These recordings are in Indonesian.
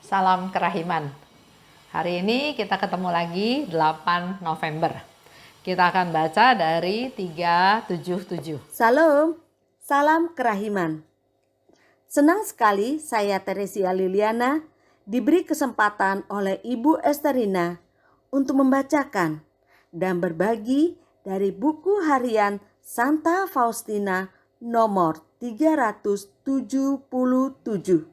Salam kerahiman. Hari ini kita ketemu lagi 8 November. Kita akan baca dari 377. Salam, salam kerahiman. Senang sekali saya Teresia Liliana diberi kesempatan oleh Ibu Esterina untuk membacakan dan berbagi dari buku harian Santa Faustina nomor 377.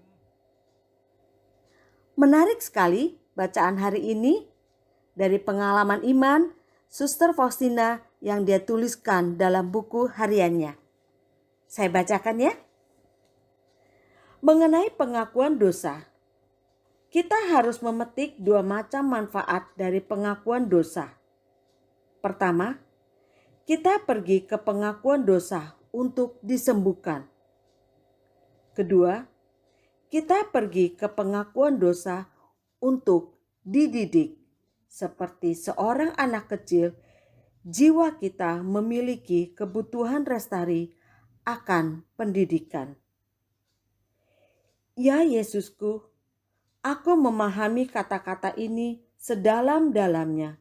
Menarik sekali bacaan hari ini dari pengalaman iman Suster Faustina yang dia tuliskan dalam buku hariannya. Saya bacakan ya. Mengenai pengakuan dosa, kita harus memetik dua macam manfaat dari pengakuan dosa. Pertama, kita pergi ke pengakuan dosa untuk disembuhkan. Kedua, kita pergi ke pengakuan dosa untuk dididik. Seperti seorang anak kecil, jiwa kita memiliki kebutuhan lestari akan pendidikan. Ya Yesusku, aku memahami kata-kata ini sedalam-dalamnya.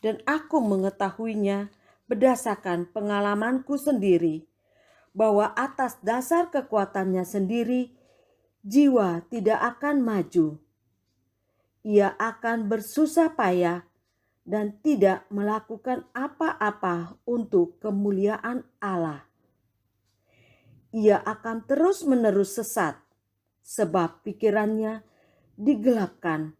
Dan aku mengetahuinya berdasarkan pengalamanku sendiri, bahwa atas dasar kekuatannya sendiri, jiwa tidak akan maju. Ia akan bersusah payah dan tidak melakukan apa-apa untuk kemuliaan Allah. Ia akan terus-menerus sesat, sebab pikirannya digelapkan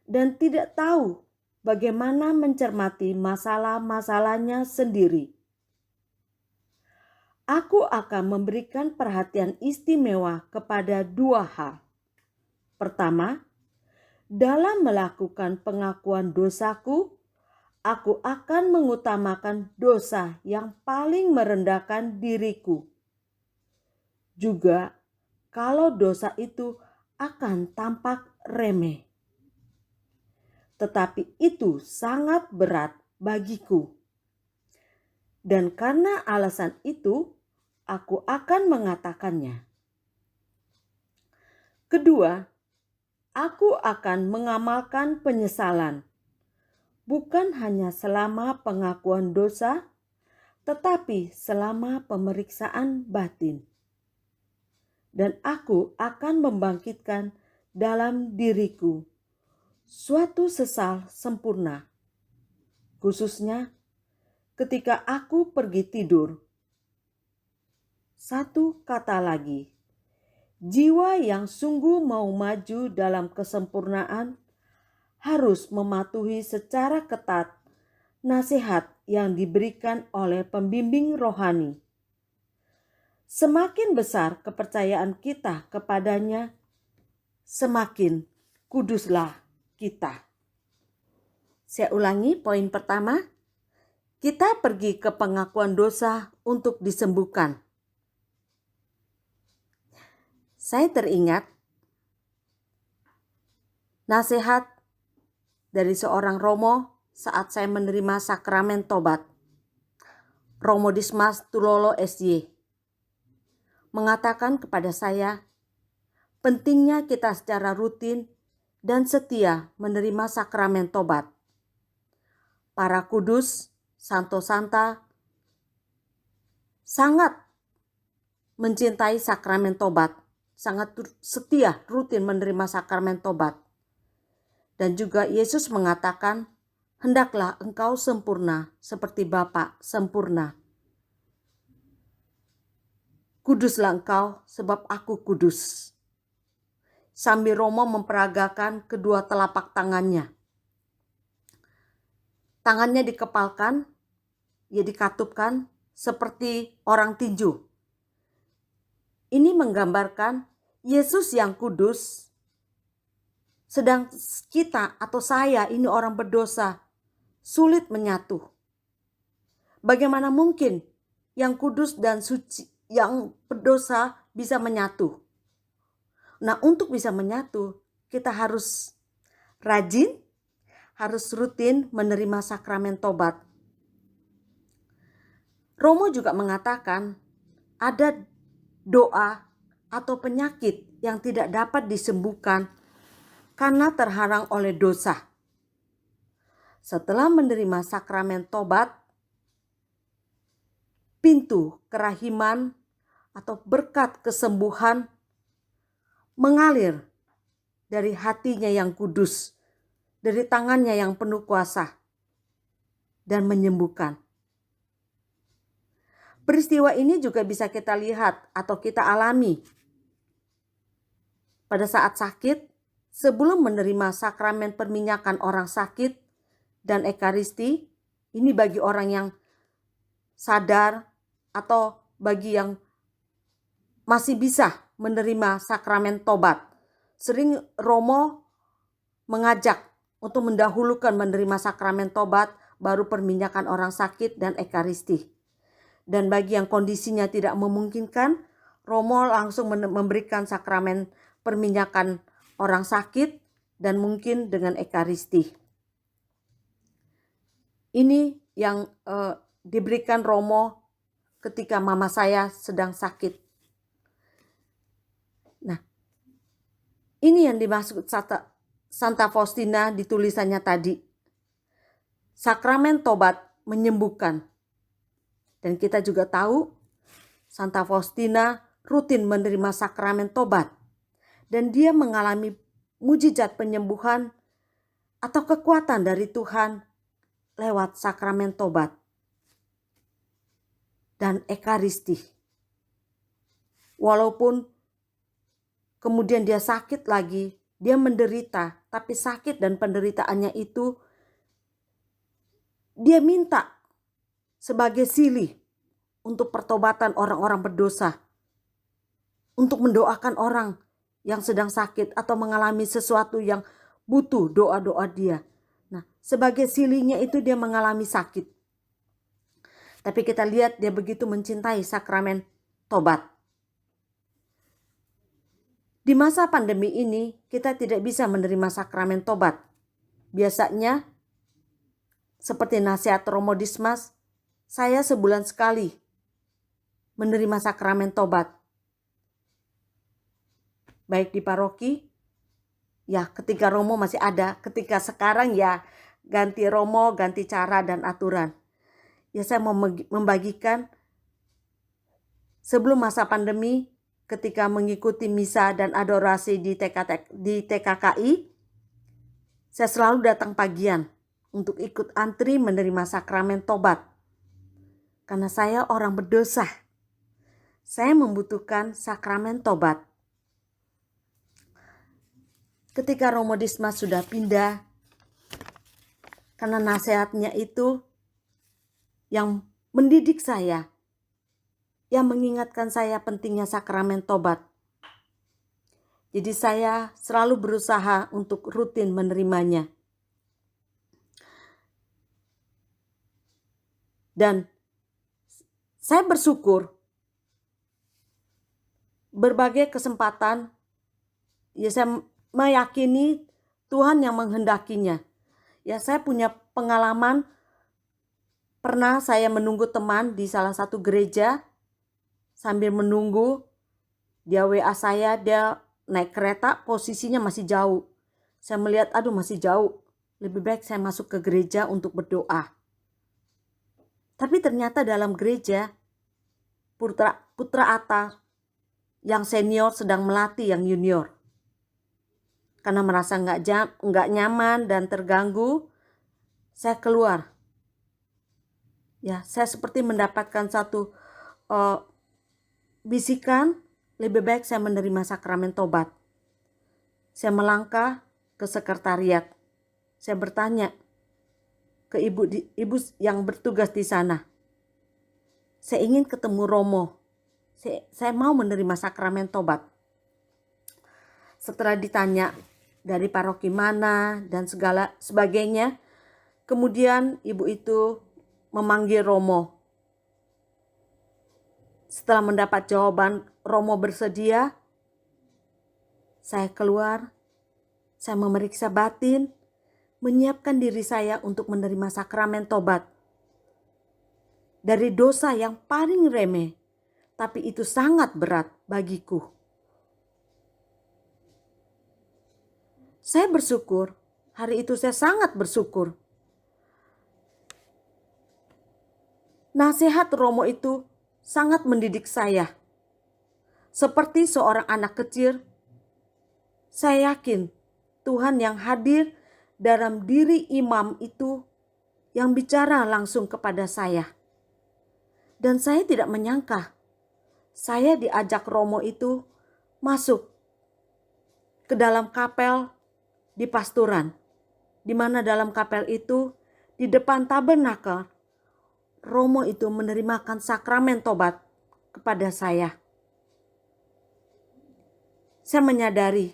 dan tidak tahu bagaimana mencermati masalah-masalahnya sendiri. Aku akan memberikan perhatian istimewa kepada dua hal. Pertama, dalam melakukan pengakuan dosaku, aku akan mengutamakan dosa yang paling merendahkan diriku. Juga kalau dosa itu akan tampak remeh. Tetapi itu sangat berat bagiku. Dan karena alasan itu, aku akan mengatakannya. Kedua, aku akan mengamalkan penyesalan, bukan hanya selama pengakuan dosa, tetapi selama pemeriksaan batin. Dan aku akan membangkitkan dalam diriku suatu sesal sempurna, khususnya ketika aku pergi tidur. Satu kata lagi, jiwa yang sungguh mau maju dalam kesempurnaan harus mematuhi secara ketat nasihat yang diberikan oleh pembimbing rohani. Semakin besar kepercayaan kita kepadanya, semakin kuduslah kita. Saya ulangi poin pertama, kita pergi ke pengakuan dosa untuk disembuhkan. Saya teringat nasihat dari seorang Romo saat saya menerima sakramen tobat. Romo Dismas Tulolo SY mengatakan kepada saya, pentingnya kita secara rutin dan setia menerima sakramen tobat. Para kudus, Santo Santa, sangat mencintai sakramen tobat, sangat setia rutin menerima sakramen tobat. Dan juga Yesus mengatakan, hendaklah engkau sempurna seperti Bapa sempurna. Kuduslah engkau sebab aku kudus. Sambil Romo memperagakan kedua telapak tangannya. Tangannya dikepalkan, ia dikatupkan seperti orang tinju. Ini menggambarkan Yesus yang kudus, sedang kita atau saya ini orang berdosa, sulit menyatu. Bagaimana mungkin yang kudus dan suci, yang berdosa bisa menyatu? Nah, untuk bisa menyatu, kita harus rajin, harus rutin menerima sakramen tobat. Romo juga mengatakan ada doa atau penyakit yang tidak dapat disembuhkan karena terhalang oleh dosa. Setelah menerima sakramen tobat, pintu kerahiman atau berkat kesembuhan mengalir dari hatinya yang kudus, dari tangannya yang penuh kuasa, dan menyembuhkan. Peristiwa ini juga bisa kita lihat atau kita alami pada saat sakit, sebelum menerima sakramen perminyakan orang sakit dan ekaristi. Ini bagi orang yang sadar atau bagi yang masih bisa menerima sakramen tobat. Sering Romo mengajak untuk mendahulukan menerima sakramen tobat, baru perminyakan orang sakit dan ekaristi. Dan bagi yang kondisinya tidak memungkinkan, Romo langsung memberikan sakramen perminyakan orang sakit dan mungkin dengan ekaristi. Ini yang diberikan Romo ketika mama saya sedang sakit. Nah, ini yang dimaksud Santa Faustina di tulisannya tadi. Sakramen tobat menyembuhkan. Dan kita juga tahu Santa Faustina rutin menerima sakramen tobat. Dan dia mengalami mujizat penyembuhan atau kekuatan dari Tuhan lewat sakramen tobat dan ekaristi. Walaupun kemudian dia sakit lagi, dia menderita, tapi sakit dan penderitaannya itu dia minta sebagai silih untuk pertobatan orang-orang berdosa, untuk mendoakan orang yang sedang sakit atau mengalami sesuatu yang butuh doa-doa dia. Nah, sebagai silihnya itu dia mengalami sakit. Tapi kita lihat dia begitu mencintai sakramen tobat. Di masa pandemi ini kita tidak bisa menerima sakramen tobat. Biasanya seperti nasihat Romo Dismas, saya sebulan sekali menerima sakramen tobat. Baik di paroki, ya ketika Romo masih ada, ketika sekarang ya ganti Romo, ganti cara dan aturan. Ya saya mau membagikan sebelum masa pandemi, ketika mengikuti misa dan adorasi di TKKI, saya selalu datang pagian untuk ikut antri menerima sakramen tobat. Karena saya orang berdosa, saya membutuhkan sakramen tobat. Ketika Romo Dismas sudah pindah, karena nasihatnya itu yang mendidik saya, yang mengingatkan saya pentingnya sakramen tobat. Jadi saya selalu berusaha untuk rutin menerimanya. Dan saya bersyukur berbagai kesempatan, ya saya meyakini Tuhan yang menghendakinya. Ya saya punya pengalaman, pernah saya menunggu teman di salah satu gereja, sambil menunggu dia WA saya, dia naik kereta, posisinya masih jauh. Saya melihat, aduh masih jauh, lebih baik saya masuk ke gereja untuk berdoa. Tapi ternyata dalam gereja, putra Atta yang senior sedang melatih yang junior. Karena merasa nggak nyaman dan terganggu, saya keluar. Ya, saya seperti mendapatkan satu bisikan, lebih baik saya menerima sakramen tobat. Saya melangkah ke sekretariat. Saya bertanya ke ibu yang bertugas di sana. Saya ingin ketemu Romo. Saya mau menerima sakramen tobat. Setelah ditanya dari paroki mana dan segala sebagainya, kemudian ibu itu memanggil Romo. Setelah mendapat jawaban Romo bersedia, saya keluar, saya memeriksa batin, menyiapkan diri saya untuk menerima sakramen tobat. Dari dosa yang paling remeh, tapi itu sangat berat bagiku. Saya bersyukur, hari itu saya sangat bersyukur. Nasihat Romo itu sangat mendidik saya. Seperti seorang anak kecil, saya yakin Tuhan yang hadir dalam diri imam itu yang bicara langsung kepada saya. Dan saya tidak menyangka, saya diajak Romo itu masuk ke dalam kapel di pasturan. Di mana dalam kapel itu, di depan tabernakel, Romo itu menerimakan sakramen tobat kepada saya. Saya menyadari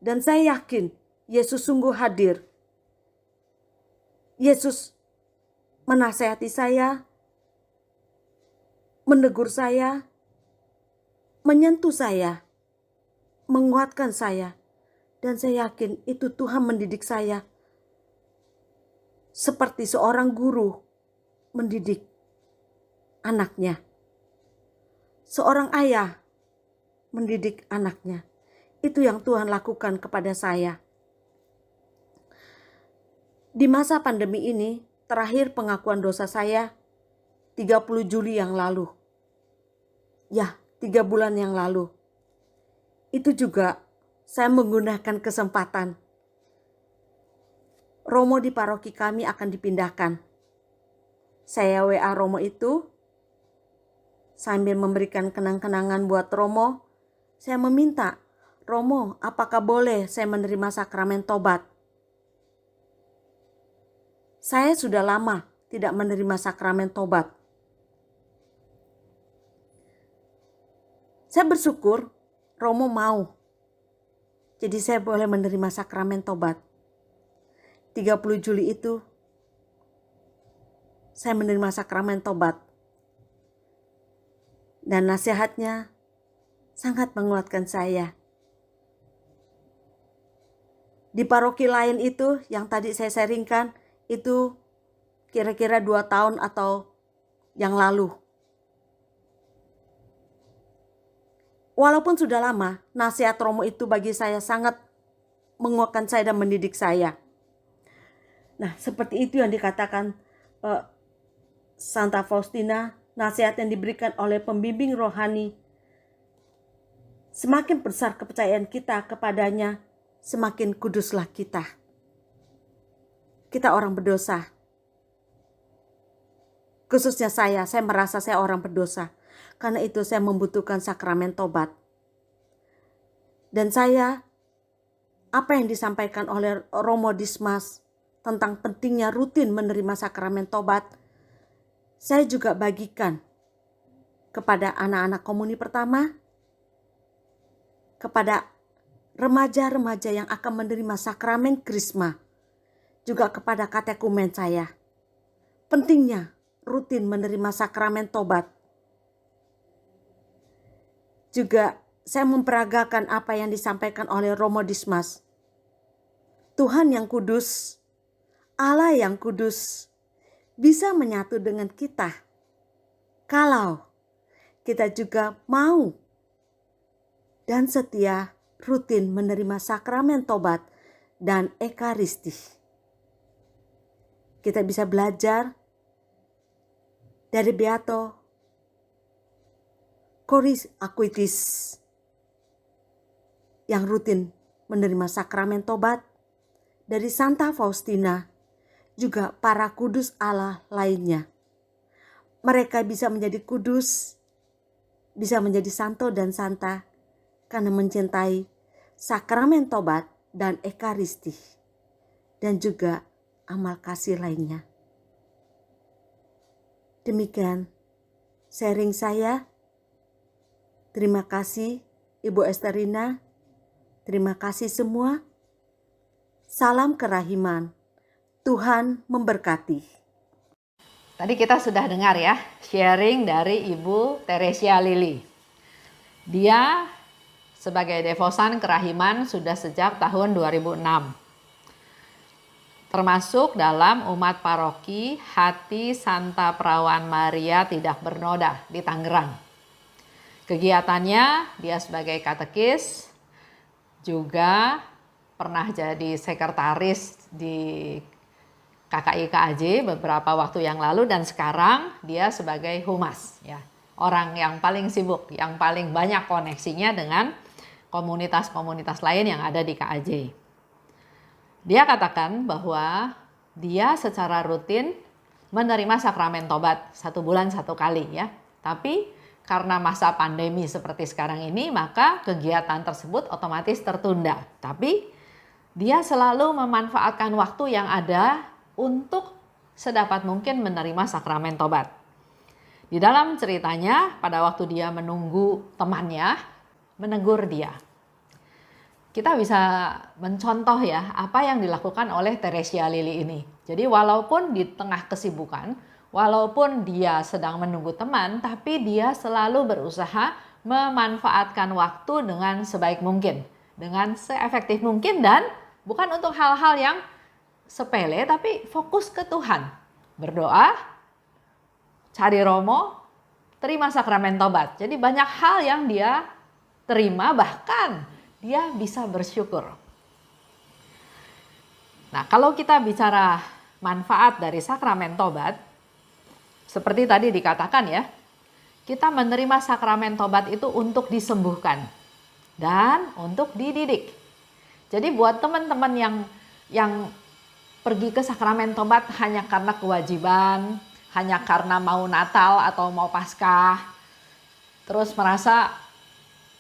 dan saya yakin Yesus sungguh hadir. Yesus menasehati saya, menegur saya, menyentuh saya, menguatkan saya. Dan saya yakin itu Tuhan mendidik saya seperti seorang guru mendidik anaknya. Seorang ayah mendidik anaknya. Itu yang Tuhan lakukan kepada saya. Di masa pandemi ini, terakhir pengakuan dosa saya 30 Juli yang lalu. Ya, 3 bulan yang lalu. Itu juga saya menggunakan kesempatan. Romo di paroki kami akan dipindahkan. Saya WA Romo itu sambil memberikan kenang-kenangan buat Romo. Saya meminta, Romo, apakah boleh saya menerima sakramen tobat? Saya sudah lama tidak menerima sakramen tobat. Saya bersyukur Romo mau. Jadi saya boleh menerima sakramen tobat. 30 Juli itu saya menerima sakramen tobat. Dan nasihatnya sangat menguatkan saya. Di paroki lain itu yang tadi saya sharingkan itu kira-kira 2 tahun atau yang lalu. Walaupun sudah lama, nasihat Romo itu bagi saya sangat menguatkan saya dan mendidik saya. Nah, seperti itu yang dikatakan Santa Faustina, nasihat yang diberikan oleh pembimbing rohani. Semakin besar kepercayaan kita kepadanya, semakin kuduslah kita. Kita orang berdosa. Khususnya saya merasa saya orang berdosa. Karena itu saya membutuhkan sakramen tobat. Dan saya, apa yang disampaikan oleh Romo Dismas tentang pentingnya rutin menerima sakramen tobat, saya juga bagikan kepada anak-anak komuni pertama, kepada remaja-remaja yang akan menerima sakramen krisma, juga kepada katekumen saya. Pentingnya rutin menerima sakramen tobat. Juga saya memperagakan apa yang disampaikan oleh Romo Dismas. Tuhan yang kudus, Allah yang kudus, bisa menyatu dengan kita kalau kita juga mau dan setia rutin menerima sakramen tobat dan ekaristi. Kita bisa belajar dari Beato Koris Aquitis yang rutin menerima sakramen tobat, dari Santa Faustina, juga para kudus Allah lainnya. Mereka bisa menjadi kudus, bisa menjadi santo dan santa karena mencintai sakramen tobat dan ekaristi, dan juga amal kasih lainnya. Demikian sharing saya. Terima kasih Ibu Esterina. Terima kasih semua. Salam kerahiman. Tuhan memberkati. Tadi kita sudah dengar ya sharing dari Ibu Teresia Lili. Dia sebagai devosan kerahiman sudah sejak tahun 2006. Termasuk dalam umat paroki Hati Santa Perawan Maria Tidak Bernoda di Tangerang. Kegiatannya dia sebagai katekis, juga pernah jadi sekretaris di KKI KAJ beberapa waktu yang lalu, dan sekarang dia sebagai humas ya. Orang yang paling sibuk, yang paling banyak koneksinya dengan komunitas-komunitas lain yang ada di KAJ. Dia katakan bahwa dia secara rutin menerima sakramen tobat 1 bulan 1 kali ya. Tapi karena masa pandemi seperti sekarang ini, maka kegiatan tersebut otomatis tertunda. Tapi dia selalu memanfaatkan waktu yang ada untuk sedapat mungkin menerima sakramen tobat. Di dalam ceritanya, pada waktu dia menunggu temannya menegur dia, kita bisa mencontoh ya apa yang dilakukan oleh Teresia Lili ini. Jadi walaupun di tengah kesibukan, walaupun dia sedang menunggu teman, tapi dia selalu berusaha memanfaatkan waktu dengan sebaik mungkin, dengan seefektif mungkin, dan bukan untuk hal-hal yang sepele, tapi fokus ke Tuhan. Berdoa, cari romo, terima sakramen tobat. Jadi banyak hal yang dia terima, bahkan dia bisa bersyukur. Nah, kalau kita bicara manfaat dari sakramen tobat, seperti tadi dikatakan ya, kita menerima sakramen tobat itu untuk disembuhkan dan untuk dididik. Jadi buat teman-teman yang pergi ke sakramen tobat hanya karena kewajiban, hanya karena mau Natal atau mau Paskah, terus merasa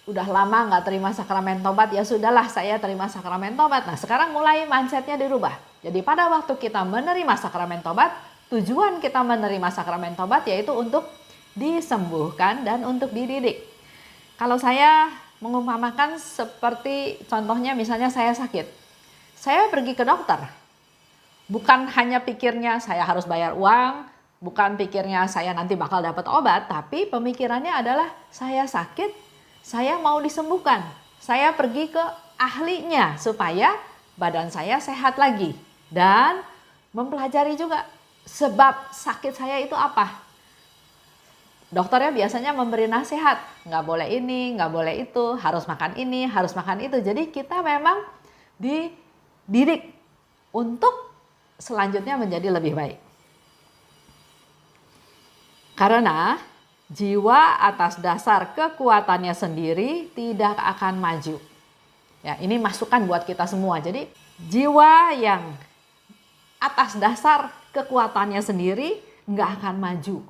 udah lama nggak terima sakramen tobat, ya sudahlah saya terima sakramen tobat. Nah sekarang mulai mindsetnya dirubah. Jadi pada waktu kita menerima sakramen tobat, tujuan kita menerima sakramen tobat yaitu untuk disembuhkan dan untuk dididik. Kalau saya mengumpamakan seperti contohnya misalnya saya sakit, saya pergi ke dokter, bukan hanya pikirnya saya harus bayar uang, bukan pikirnya saya nanti bakal dapat obat, tapi pemikirannya adalah saya sakit, saya mau disembuhkan. Saya pergi ke ahlinya supaya badan saya sehat lagi. Dan mempelajari juga sebab sakit saya itu apa. Dokternya biasanya memberi nasihat, nggak boleh ini, nggak boleh itu, harus makan ini, harus makan itu. Jadi kita memang dididik untuk selanjutnya menjadi lebih baik. Karena jiwa atas dasar kekuatannya sendiri tidak akan maju. Ya, ini masukan buat kita semua. Jadi jiwa yang atas dasar kekuatannya sendiri nggak akan maju.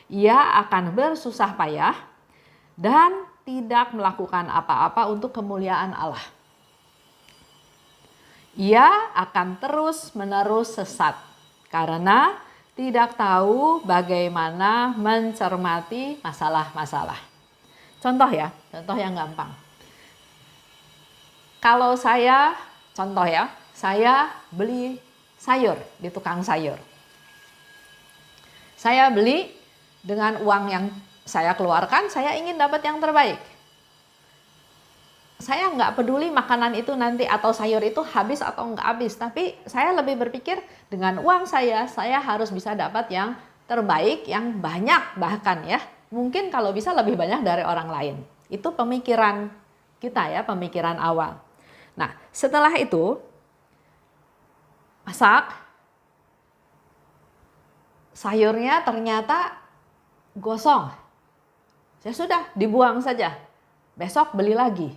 Ia akan bersusah payah dan tidak melakukan apa-apa untuk kemuliaan Allah. Ia akan terus-menerus sesat karena tidak tahu bagaimana mencermati masalah-masalah. Contoh ya, contoh yang gampang. Kalau saya, contoh ya, saya beli sayur di tukang sayur. Saya beli dengan uang yang saya keluarkan, saya ingin dapat yang terbaik. Saya nggak peduli makanan itu nanti atau sayur itu habis atau nggak habis, tapi saya lebih berpikir dengan uang saya harus bisa dapat yang terbaik, yang banyak bahkan ya. Mungkin kalau bisa lebih banyak dari orang lain. Itu pemikiran kita ya, pemikiran awal. Nah setelah itu masak, sayurnya ternyata gosong. Ya sudah, dibuang saja. Besok beli lagi.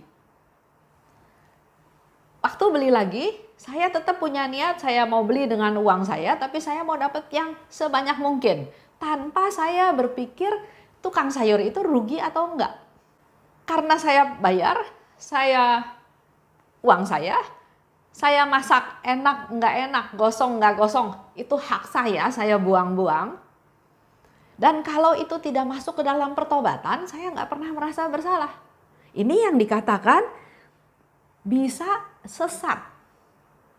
Waktu beli lagi, saya tetap punya niat saya mau beli dengan uang saya, tapi saya mau dapat yang sebanyak mungkin. Tanpa saya berpikir tukang sayur itu rugi atau enggak. Karena saya bayar, uang saya masak enak enggak enak, gosong enggak gosong, itu hak saya buang-buang. Dan kalau itu tidak masuk ke dalam pertobatan, saya enggak pernah merasa bersalah. Ini yang dikatakan bisa sesat.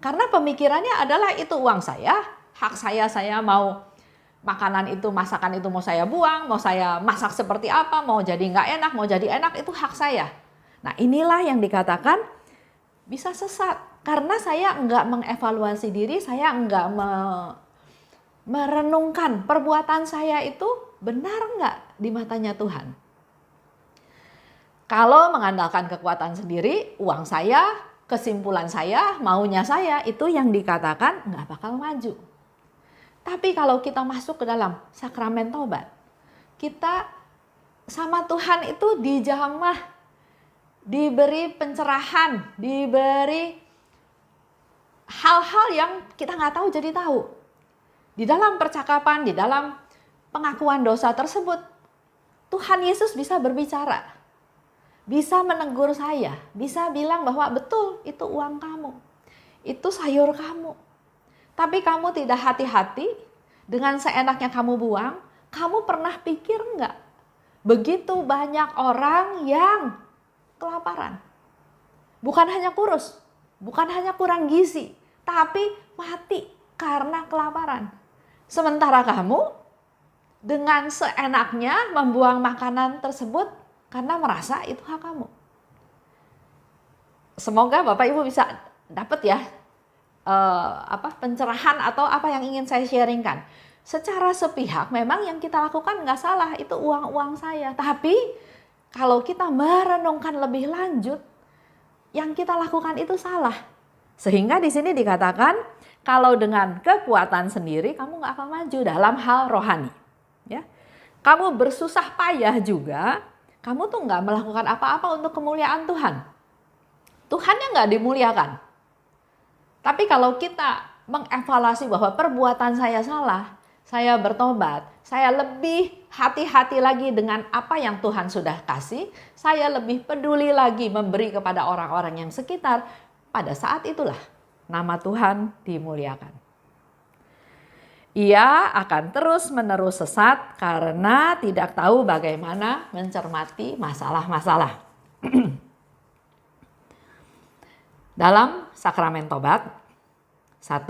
Karena pemikirannya adalah itu uang saya, hak saya mau makanan itu, masakan itu mau saya buang, mau saya masak seperti apa, mau jadi nggak enak, mau jadi enak, itu hak saya. Nah inilah yang dikatakan bisa sesat. Karena saya nggak mengevaluasi diri, saya nggak merenungkan perbuatan saya itu benar nggak di matanya Tuhan. Kalau mengandalkan kekuatan sendiri, uang saya kesimpulan saya, maunya saya, itu yang dikatakan nggak bakal maju. Tapi kalau kita masuk ke dalam sakramen tobat, kita sama Tuhan itu dijamah, diberi pencerahan, diberi hal-hal yang kita nggak tahu jadi tahu. Di dalam percakapan, di dalam pengakuan dosa tersebut, Tuhan Yesus bisa berbicara, bisa menegur saya, bisa bilang bahwa betul itu uang kamu, itu sayur kamu. Tapi kamu tidak hati-hati, dengan seenaknya kamu buang. Kamu pernah pikir enggak? Begitu banyak orang yang kelaparan. Bukan hanya kurus, bukan hanya kurang gizi, tapi mati karena kelaparan. Sementara kamu dengan seenaknya membuang makanan tersebut karena merasa itu hak kamu. Semoga Bapak Ibu bisa dapat ya pencerahan atau apa yang ingin saya sharingkan. Secara sepihak memang yang kita lakukan nggak salah, itu uang saya. Tapi kalau kita merenungkan lebih lanjut, yang kita lakukan itu salah. Sehingga di sini dikatakan kalau dengan kekuatan sendiri kamu nggak akan maju dalam hal rohani. Ya, kamu bersusah payah juga, kamu tuh nggak melakukan apa-apa untuk kemuliaan Tuhan. Tuhannya nggak dimuliakan. Tapi kalau kita mengevaluasi bahwa perbuatan saya salah, saya bertobat, saya lebih hati-hati lagi dengan apa yang Tuhan sudah kasih, saya lebih peduli lagi memberi kepada orang-orang yang sekitar, pada saat itulah nama Tuhan dimuliakan. Ia akan terus-menerus sesat karena tidak tahu bagaimana mencermati masalah-masalah. Dalam sakramen tobat, 1.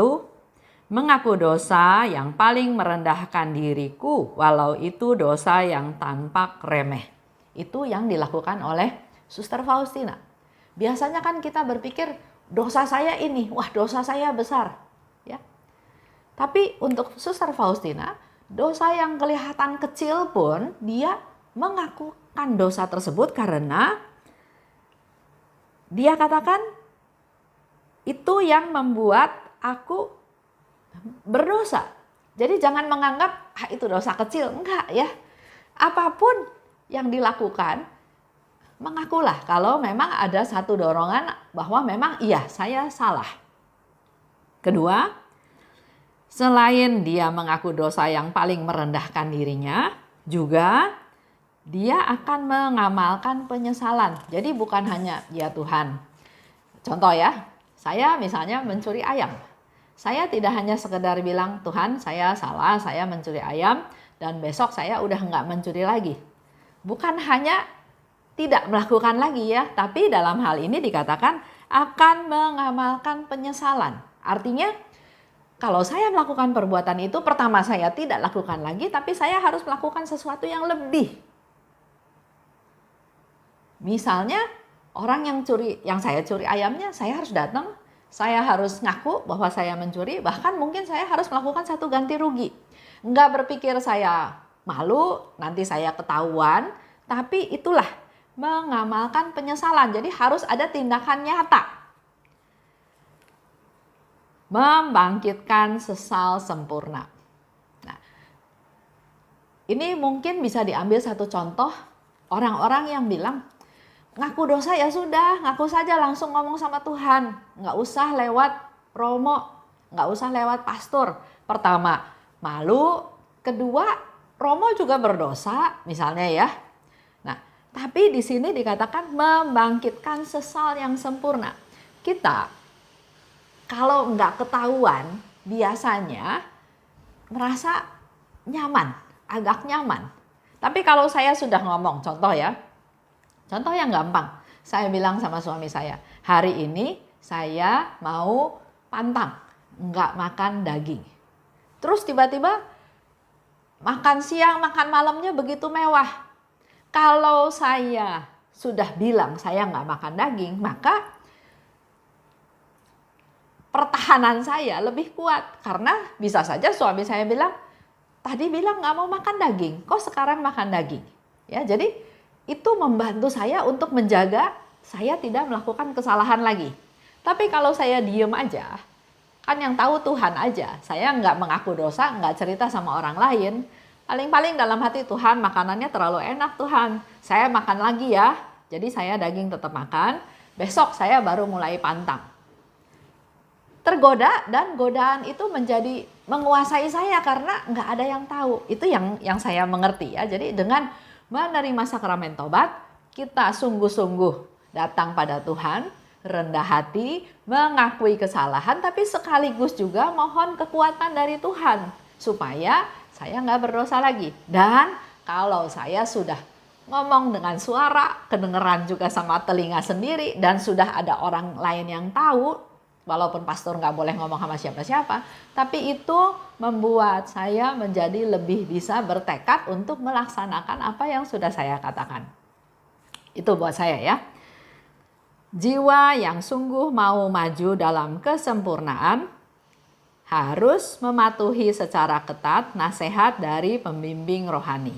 Mengaku dosa yang paling merendahkan diriku, walau itu dosa yang tampak remeh. Itu yang dilakukan oleh Suster Faustina. Biasanya kan kita berpikir dosa saya ini, wah dosa saya besar. Ya. Tapi untuk Suster Faustina, dosa yang kelihatan kecil pun dia mengakukan dosa tersebut karena dia katakan itu yang membuat aku berdosa. Jadi jangan menganggap itu dosa kecil, enggak ya. Apapun yang dilakukan, mengakulah kalau memang ada satu dorongan bahwa memang iya saya salah. Kedua, selain dia mengaku dosa yang paling merendahkan dirinya, juga dia akan mengamalkan penyesalan. Jadi bukan hanya ya Tuhan. Contoh ya, saya misalnya mencuri ayam. Saya tidak hanya sekedar bilang, Tuhan saya salah, saya mencuri ayam dan besok saya udah nggak mencuri lagi. Bukan hanya tidak melakukan lagi ya, tapi dalam hal ini dikatakan akan mengamalkan penyesalan. Artinya kalau saya melakukan perbuatan itu, pertama saya tidak lakukan lagi, tapi saya harus melakukan sesuatu yang lebih. Misalnya orang yang saya curi ayamnya, saya harus datang. Saya harus ngaku bahwa saya mencuri, bahkan mungkin saya harus melakukan satu ganti rugi. Enggak berpikir saya malu, nanti saya ketahuan, tapi itulah mengamalkan penyesalan. Jadi harus ada tindakan nyata. Membangkitkan sesal sempurna. Nah, ini mungkin bisa diambil satu contoh orang-orang yang bilang, ngaku dosa ya sudah, ngaku saja langsung ngomong sama Tuhan. Nggak usah lewat promo, nggak usah lewat pastor. Pertama, malu. Kedua, promo juga berdosa, misalnya ya. Nah, tapi di sini dikatakan membangkitkan sesal yang sempurna. Kita, kalau nggak ketahuan, biasanya merasa nyaman, agak nyaman. Tapi kalau saya sudah ngomong, contoh ya, contoh yang gampang, saya bilang sama suami saya, hari ini saya mau pantang, nggak makan daging. Terus tiba-tiba makan siang, makan malamnya begitu mewah. Kalau saya sudah bilang saya nggak makan daging, maka pertahanan saya lebih kuat. Karena bisa saja suami saya bilang, tadi bilang nggak mau makan daging, kok sekarang makan daging? Ya, jadi itu membantu saya untuk menjaga saya tidak melakukan kesalahan lagi. Tapi kalau saya diem aja, kan yang tahu Tuhan aja. Saya nggak mengaku dosa, nggak cerita sama orang lain. Paling-paling dalam hati, Tuhan makanannya terlalu enak Tuhan. Saya makan lagi ya. Jadi saya daging tetap makan. Besok saya baru mulai pantang. Tergoda dan godaan itu menjadi menguasai saya karena nggak ada yang tahu. Itu yang saya mengerti ya. Jadi dengan menerima sakramen tobat, kita sungguh-sungguh datang pada Tuhan, rendah hati, mengakui kesalahan, tapi sekaligus juga mohon kekuatan dari Tuhan supaya saya nggak berdosa lagi. Dan kalau saya sudah ngomong dengan suara, kedengeran juga sama telinga sendiri, dan sudah ada orang lain yang tahu, walaupun pastor nggak boleh ngomong sama siapa-siapa, tapi itu membuat saya menjadi lebih bisa bertekad untuk melaksanakan apa yang sudah saya katakan. Itu buat saya ya. Jiwa yang sungguh mau maju dalam kesempurnaan harus mematuhi secara ketat nasihat dari pembimbing rohani.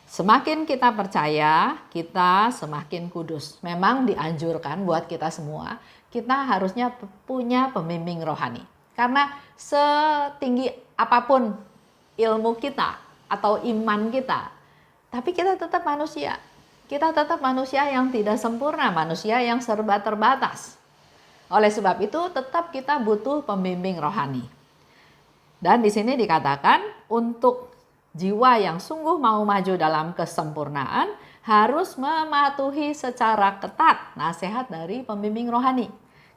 Semakin kita percaya, kita semakin kudus. Memang dianjurkan buat kita semua, kita harusnya punya pembimbing rohani. Karena setinggi apapun ilmu kita atau iman kita, tapi kita tetap manusia. Kita tetap manusia yang tidak sempurna, manusia yang serba terbatas. Oleh sebab itu tetap kita butuh pembimbing rohani. Dan di sini dikatakan untuk jiwa yang sungguh mau maju dalam kesempurnaan harus mematuhi secara ketat nasihat dari pembimbing rohani.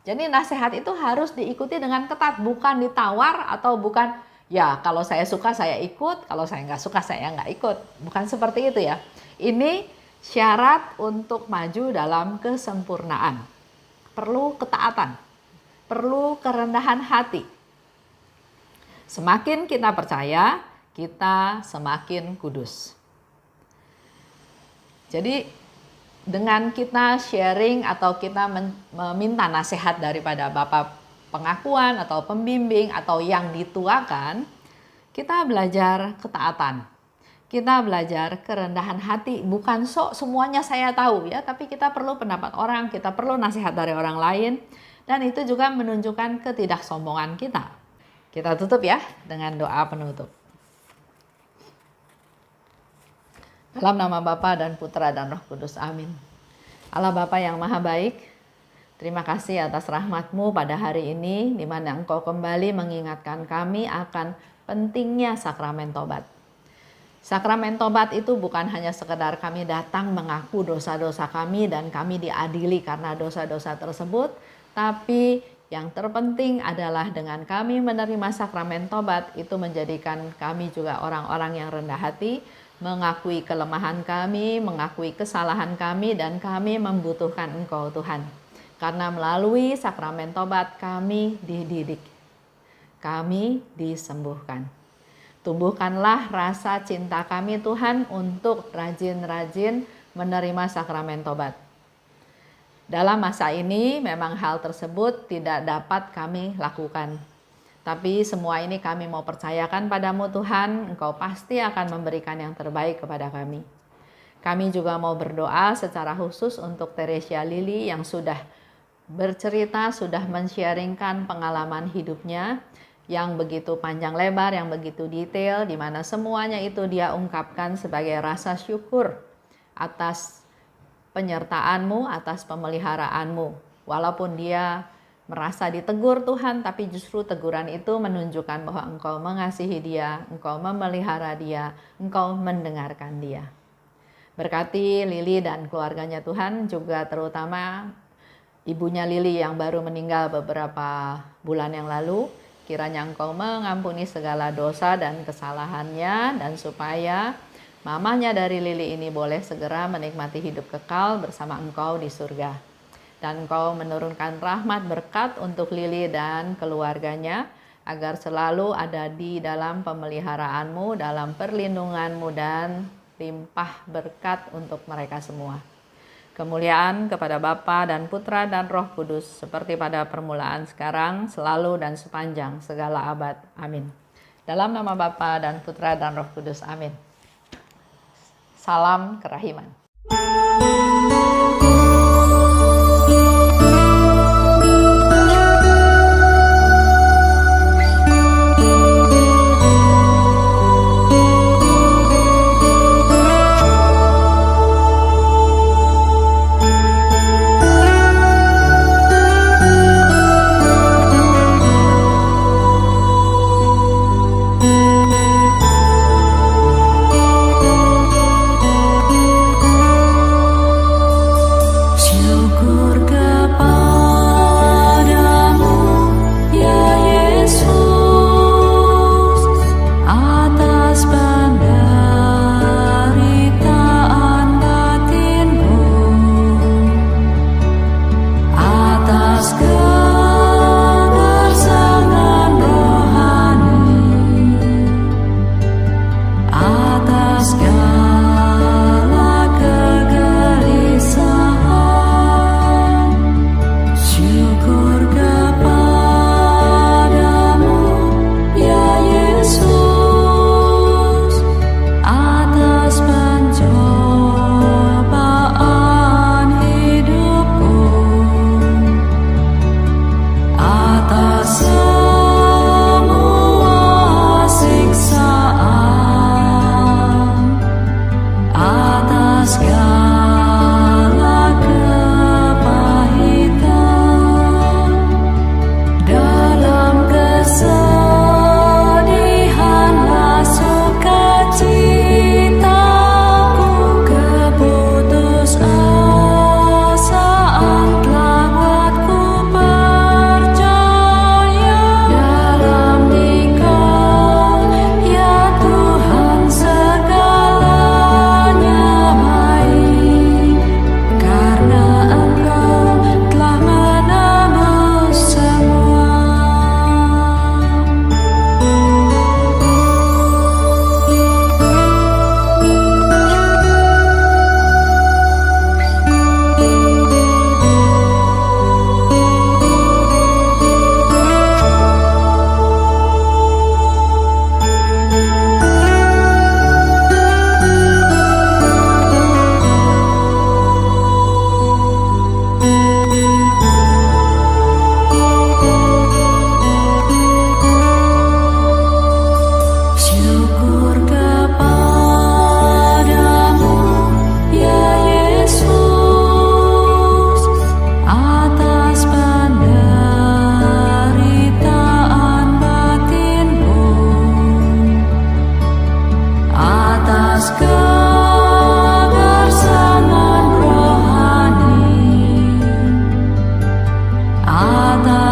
Jadi nasihat itu harus diikuti dengan ketat, bukan ditawar atau bukan ya kalau saya suka saya ikut, kalau saya nggak suka saya nggak ikut. Bukan seperti itu ya. Ini syarat untuk maju dalam kesempurnaan. Perlu ketaatan, perlu kerendahan hati. Semakin kita percaya, kita semakin kudus. Jadi dengan kita sharing atau kita meminta nasihat daripada Bapak pengakuan atau pembimbing atau yang dituakan, kita belajar ketaatan. Kita belajar kerendahan hati, bukan sok semuanya saya tahu ya, tapi kita perlu pendapat orang, kita perlu nasihat dari orang lain, dan itu juga menunjukkan ketidaksombongan kita. Kita tutup ya dengan doa penutup. Dalam nama Bapa dan Putra dan Roh Kudus, amin. Allah Bapa yang Maha Baik, terima kasih atas rahmat-Mu pada hari ini, di mana Engkau kembali mengingatkan kami akan pentingnya sakramen tobat. Sakramen tobat itu bukan hanya sekedar kami datang mengaku dosa-dosa kami dan kami diadili karena dosa-dosa tersebut, tapi yang terpenting adalah dengan kami menerima sakramen tobat itu menjadikan kami juga orang-orang yang rendah hati, mengakui kelemahan kami, mengakui kesalahan kami, dan kami membutuhkan Engkau Tuhan. Karena melalui sakramen tobat kami dididik, kami disembuhkan. Tumbuhkanlah rasa cinta kami Tuhan untuk rajin-rajin menerima sakramen tobat. Dalam masa ini memang hal tersebut tidak dapat kami lakukan. Tapi semua ini kami mau percayakan padamu Tuhan, Engkau pasti akan memberikan yang terbaik kepada kami. Kami juga mau berdoa secara khusus untuk Teresia Lili yang sudah bercerita, sudah men-sharingkan pengalaman hidupnya yang begitu panjang lebar, yang begitu detail, di mana semuanya itu dia ungkapkan sebagai rasa syukur atas penyertaan-Mu, atas pemeliharaanmu. Walaupun dia merasa ditegur Tuhan, tapi justru teguran itu menunjukkan bahwa Engkau mengasihi dia, Engkau memelihara dia, Engkau mendengarkan dia. Berkati Lili dan keluarganya Tuhan, juga terutama ibunya Lili yang baru meninggal beberapa bulan yang lalu. Kiranya Engkau mengampuni segala dosa dan kesalahannya, dan supaya mamanya dari Lili ini boleh segera menikmati hidup kekal bersama Engkau di surga. Dan Engkau menurunkan rahmat berkat untuk Lili dan keluarganya, agar selalu ada di dalam pemeliharaanmu, dalam perlindunganmu, dan limpah berkat untuk mereka semua. Kemuliaan kepada Bapa dan Putra dan Roh Kudus, seperti pada permulaan, sekarang, selalu, dan sepanjang segala abad. Amin. Dalam nama Bapa dan Putra dan Roh Kudus. Amin. Salam kerahiman.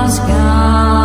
was God.